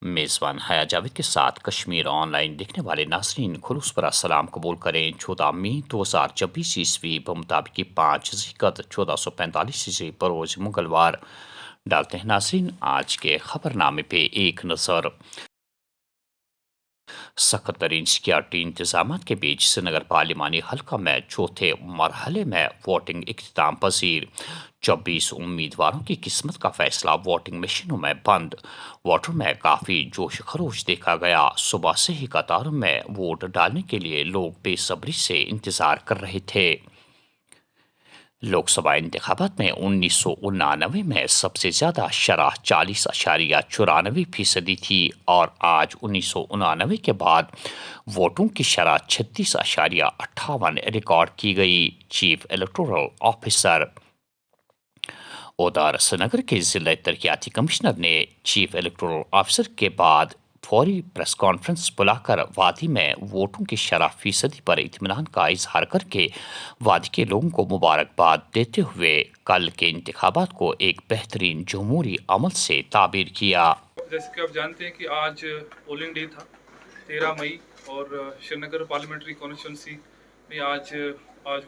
मेज़बान हया जावेद के साथ कश्मीर ऑनलाइन देखने वाले नाज़रीन खुलूस पर सलाम कबूल करें। 14 मई 2024 ईस्वी बमुताबिक 5 ज़िलक़द 1445 ईस्वी बरोज मंगलवार। डालते हैं नाज़रीन आज के खबरनामे पे एक नज़र। सख्त तरीन सिक्योरिटी इंतजाम के बीच श्रीनगर पार्लिमानी हल्का में चौथे मरहले में वोटिंग इख्तिताम पजीर। 24 उम्मीदवारों की किस्मत का फैसला वोटिंग मशीनों में बंद। वोटरों में काफ़ी जोश खरोश देखा गया। सुबह से ही कतारों में वोट डालने के लिए लोग बेसब्री से इंतज़ार कर रहे थे। लोकसभा इंतखाबात में 1999 में सबसे ज़्यादा शरह 40.94% थी और आज 1999 के बाद वोटों की शरह 36.58 रिकॉर्ड की गई। चीफ इलेक्टोरल ऑफिसर उधर श्रीनगर के जिला तरक्याती कमिश्नर ने चीफ इलेक्टोरल ऑफिसर के बाद फौरी प्रेस कॉन्फ्रेंस बुलाकर वादी में वोटों की शरह फीसदी पर इत्मीनान का इजहार करके वादी के लोगों को मुबारकबाद देते हुए कल के इंतखाबात को एक बेहतरीन जमहूरी अमल से ताबीर किया। जैसे कि आप जानते हैं कि आज पोलिंग डे था 13 मई और श्रीनगर पार्लियामेंट्री कॉन्स्टिट्यूंसी में आज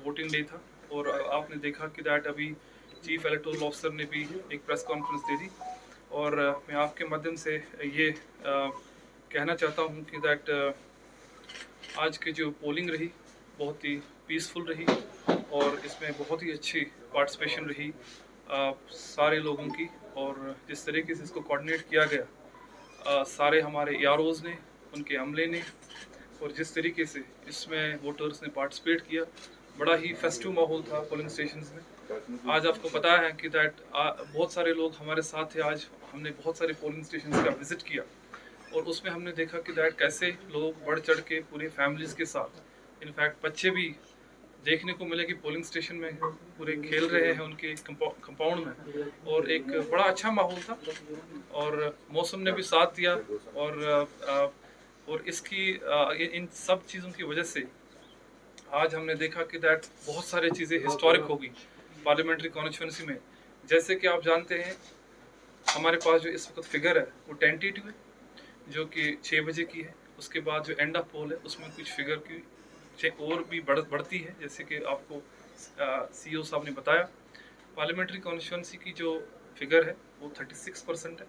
वोटिंग डे था और आपने देखा कि दैट अभी चीफ इलेक्टोरल ऑफिसर ने भी एक प्रेस कॉन्फ्रेंस दे दी और मैं आपके माध्यम से ये कहना चाहता हूँ कि दैट आज की जो पोलिंग रही बहुत ही पीसफुल रही और इसमें बहुत ही अच्छी पार्टिसिपेशन रही सारे लोगों की और जिस तरीके से इसको कोऑर्डिनेट किया गया सारे हमारे यारोज़ ने उनके अमले ने और जिस तरीके से इसमें वोटर्स ने पार्टिसिपेट किया बड़ा ही फेस्टिव माहौल था पोलिंग स्टेशंस में। आज आपको पता है कि दैट बहुत सारे लोग हमारे साथ थे। आज हमने बहुत सारे पोलिंग स्टेशंस का विज़िट किया और उसमें हमने देखा कि दैट कैसे लोग बढ़ चढ़ के पूरे फैमिलीज़ के साथ इनफैक्ट बच्चे भी देखने को मिले कि पोलिंग स्टेशन में पूरे खेल रहे हैं उनके कंपाउंड में और एक बड़ा अच्छा माहौल था और मौसम ने भी साथ दिया और इसकी इन सब चीज़ों की वजह से आज हमने देखा कि दैट बहुत सारी चीज़ें हिस्टोरिक हो गई पार्लियामेंट्री कॉन्स्टिट्यूंसी में। जैसे कि आप जानते हैं हमारे पास जो इस वक्त फिगर है वो टेंटेटिव है जो कि 6 बजे की है। उसके बाद जो एंड ऑफ पोल है उसमें कुछ फिगर की और भी बढ़ती है जैसे कि आपको सीईओ साहब ने बताया। पार्लियामेंट्री कॉन्स्टिट्यूंसी की जो फिगर है वो 36% है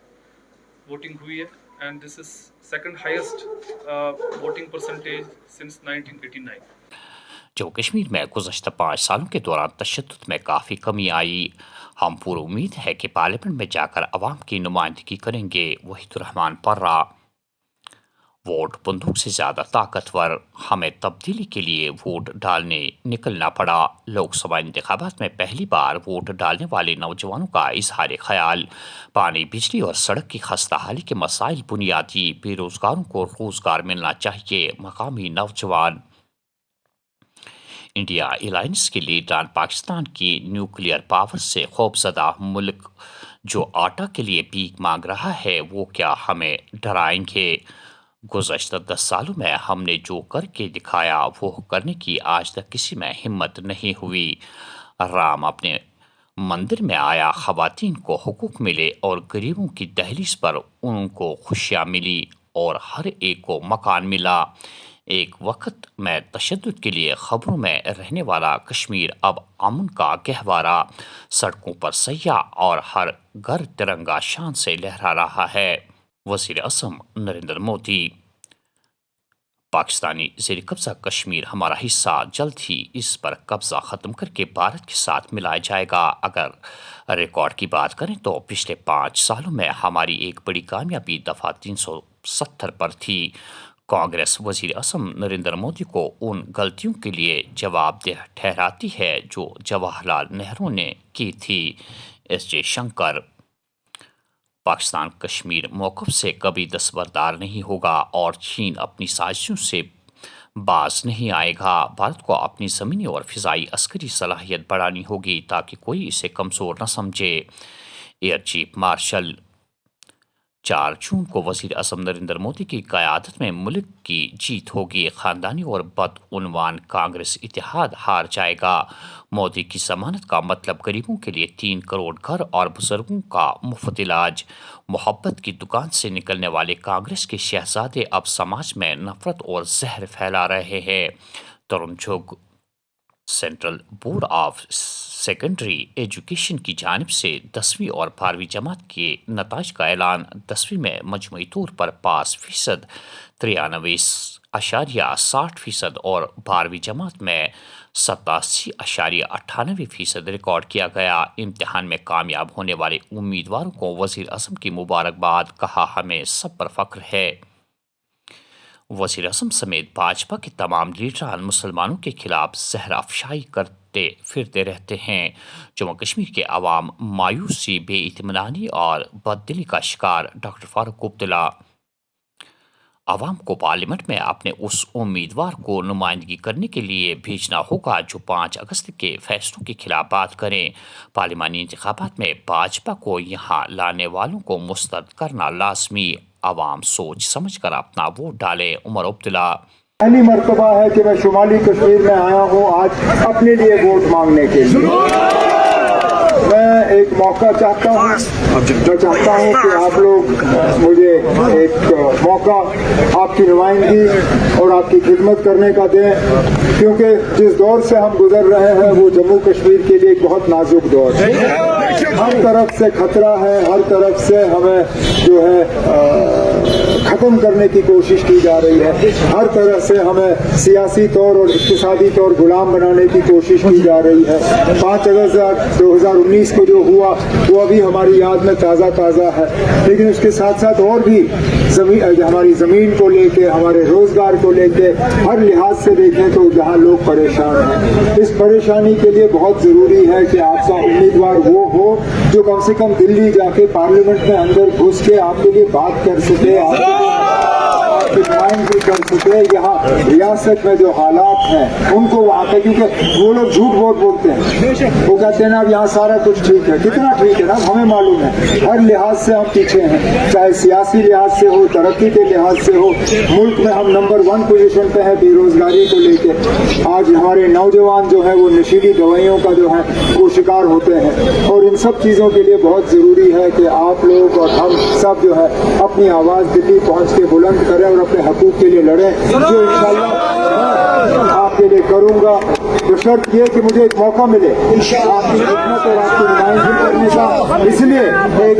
वोटिंग हुई है and this is second highest voting percentage since 1989। Jammu Kashmir में गुज़श्ता 5 सालों के दौरान तशद्दुद में काफ़ी कमी आई। हम पूरी उम्मीद है कि पार्लियामेंट में जाकर अवाम की नुमाइंदगी करेंगे। वहीदुर्रहमान पर्रा वोट बंदूक से ज़्यादा ताकतवर, हमें तब्दीली के लिए वोट डालने निकलना पड़ा। लोकसभा इंतखाबात में पहली बार वोट डालने वाले नौजवानों का इजहार ख्याल। पानी, बिजली और सड़क की खस्ताहाली के मसाइल बुनियादी, बेरोजगारों को रोजगार मिलना चाहिए। मकामी नौजवान इंडिया अलायंस के लीडरान पाकिस्तान की न्यूक्लियर पावर से खौफजदा मुल्क जो आटा के लिए भीख मांग रहा है वो क्या हमें डराएंगे? गुज़श्ता 10 सालों में हमने जो करके दिखाया वो करने की आज तक किसी में हिम्मत नहीं हुई। राम अपने मंदिर में आया, खवातीन को हुकूक मिले और गरीबों की दहलीज पर उनको खुशियाँ मिली और हर एक को मकान मिला। एक वक्त में तशद्दुद के लिए खबरों में रहने वाला कश्मीर अब अमन का गहवारा, सड़कों पर सयाह और हर घर तिरंगा शान से लहरा रहा है। वज़ीर आज़म नरेंद्र मोदी पाकिस्तानी ज़ेर कब्ज़ा कश्मीर हमारा हिस्सा, जल्द ही इस पर कब्ज़ा ख़त्म करके भारत के साथ मिलाया जाएगा। अगर रिकॉर्ड की बात करें तो पिछले 5 सालों में हमारी एक बड़ी कामयाबी दफ़ा 370 पर थी। कांग्रेस वज़ीर आज़म नरेंद्र मोदी को उन गलतियों के लिए जवाबदेह ठहराती है जो जवाहरलाल नेहरू ने की थी। एस जयशंकर पाकिस्तान कश्मीर मौक़िफ़ से कभी दस्तबरदार नहीं होगा और चीन अपनी साजिशों से बाज नहीं आएगा। भारत को अपनी ज़मीनी और फ़िज़ाई अस्करी सलाहियत बढ़ानी होगी ताकि कोई इसे कमज़ोर न समझे। एयर चीफ मार्शल 4 جون کو وزیر اعظم نریندر مودی کی قیادت میں ملک کی جیت ہوگی، خاندانی اور بدعنوان کانگریس اتحاد ہار جائے گا۔ مودی کی ضمانت کا مطلب غریبوں کے لیے 3 کروڑ گھر اور بزرگوں کا مفت علاج۔ محبت کی دکان سے نکلنے والے کانگریس کے شہزادے اب سماج میں نفرت اور زہر پھیلا رہے ہیں۔ Tarun Chugh central board of secondary education کی جانب سے 10ویں اور 12ویں جماعت کے نتائج کا اعلان۔ 10ویں میں مجموعی طور پر پاس فیصد 93.60% اور 12ویں جماعت میں 87.98% ریکارڈ کیا گیا۔ امتحان میں کامیاب ہونے والے امیدواروں کو وزیر اعظم کی مبارکباد، کہا ہمیں سب پر فخر ہے۔ وزیر اعظم سمیت بھاجپا کے تمام لیڈران مسلمانوں کے خلاف زہر افشائی کرتے پھرتے رہتے ہیں۔ جموں کشمیر کے عوام مایوسی، بے اطمینانی اور بددلی کا شکار۔ ڈاکٹر فاروق عبداللہ۔ عوام کو پارلیمنٹ میں اپنے اس امیدوار کو نمائندگی کرنے کے لیے بھیجنا ہوگا جو 5 اگست کے فیصلوں کے خلاف بات کریں۔ پارلیمانی انتخابات میں بھاجپا کو یہاں لانے والوں کو مسترد کرنا لازمی۔ عوام سوچ سمجھ کر اپنا ووٹ ڈالے۔ عمر عبداللہ۔ پہلی مرتبہ ہے کہ میں شمالی کشمیر میں آیا ہوں آج اپنے لیے ووٹ مانگنے کے لیے۔ میں ایک موقع چاہتا ہوں، میں چاہتا ہوں کہ آپ لوگ مجھے ایک موقع آپ کی نمائندگی اور آپ کی خدمت کرنے کا دیں، کیونکہ جس دور سے ہم گزر رہے ہیں وہ جموں کشمیر کے لیے ایک بہت نازک دور ہے۔ ہر طرف سے خطرہ ہے، ہر طرف سے ہمیں جو ہے ختم کرنے کی کوشش کی جا رہی ہے، ہر طرح سے ہمیں سیاسی طور اور اقتصادی طور غلام بنانے کی کوشش کی جا رہی ہے۔ 5 اگست 2019 کو جو ہوا وہ ابھی ہماری یاد میں تازہ ہے، لیکن اس کے ساتھ ساتھ اور بھی ہماری زمین کو لے کے، ہمارے روزگار کو لے کے ہر لحاظ سے دیکھیں تو جہاں لوگ پریشان ہیں۔ اس پریشانی کے لیے بہت ضروری ہے کہ آپ کا امیدوار وہ ہو جو کم سے کم دلی جا کے پارلیمنٹ میں اندر گھس کے آپ کے لیے بات کر سکے، آپ کی نمائندگی کر سکے۔ یہاں ریاست میں جو حالات ہیں ان کو وہاں پہ، کیونکہ وہ لوگ جھوٹ بہت بولتے ہیں، وہ کہتے ہیں نا اب یہاں سارا کچھ ٹھیک ہے۔ کتنا ٹھیک ہے نا، ہمیں معلوم ہے ہر لحاظ سے ہم پیچھے ہیں، چاہے سیاسی لحاظ سے ہو، ترقی کے لحاظ سے ہو۔ ملک میں ہم نمبر 1 پوزیشن پہ ہیں بے روزگاری کو لے کے۔ آج ہمارے نوجوان جو ہے وہ نشیلی دوائیوں کا جو ہے وہ شکار ہوتے ہیں، اور ان سب چیزوں کے لیے بہت ضروری ہے کہ آپ لوگ اور ہم سب جو ہے اپنی آواز دلی پہنچ کے بلند کریں اور اپنے حقوق کے لیے لڑیں، جو انشاءاللہ میں آپ کے لیے کروں گا، بشرط یہ کہ مجھے ایک موقع ملے آپ کی خدمت اور آپ کی نمائندگی کرنے کا۔ اس لیے ایک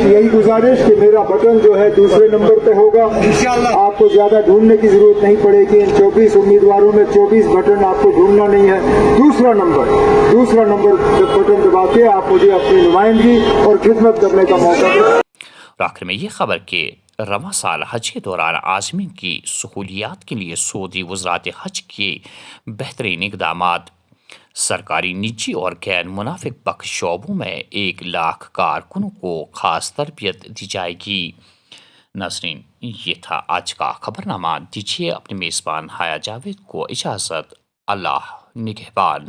یہی گزارش کہ میرا بٹن جو ہے دوسرے نمبر پہ ہوگا، آپ کو زیادہ ڈھونڈنے کی ضرورت نہیں پڑے گی۔ ان 24 امیدواروں میں 24 بٹن آپ کو ڈھونڈنا نہیں ہے۔ دوسرا نمبر بٹن دبا کے آپ مجھے اپنی نمائندگی اور خدمت کرنے کا موقع دیں۔ آخر میں یہ خبر کہ رواں سال حج کے دوران عازمین کی سہولیات کے لیے سعودی وزارت حج کے بہترین اقدامات۔ سرکاری، نجی اور غیر منافع بخش شعبوں میں 1 لاکھ کارکنوں کو خاص تربیت دی جائے گی۔ ناظرین، یہ تھا آج کا خبرنامہ۔ دیجیے اپنے میزبان حیا جاوید کو اجازت۔ اللہ نگہبان۔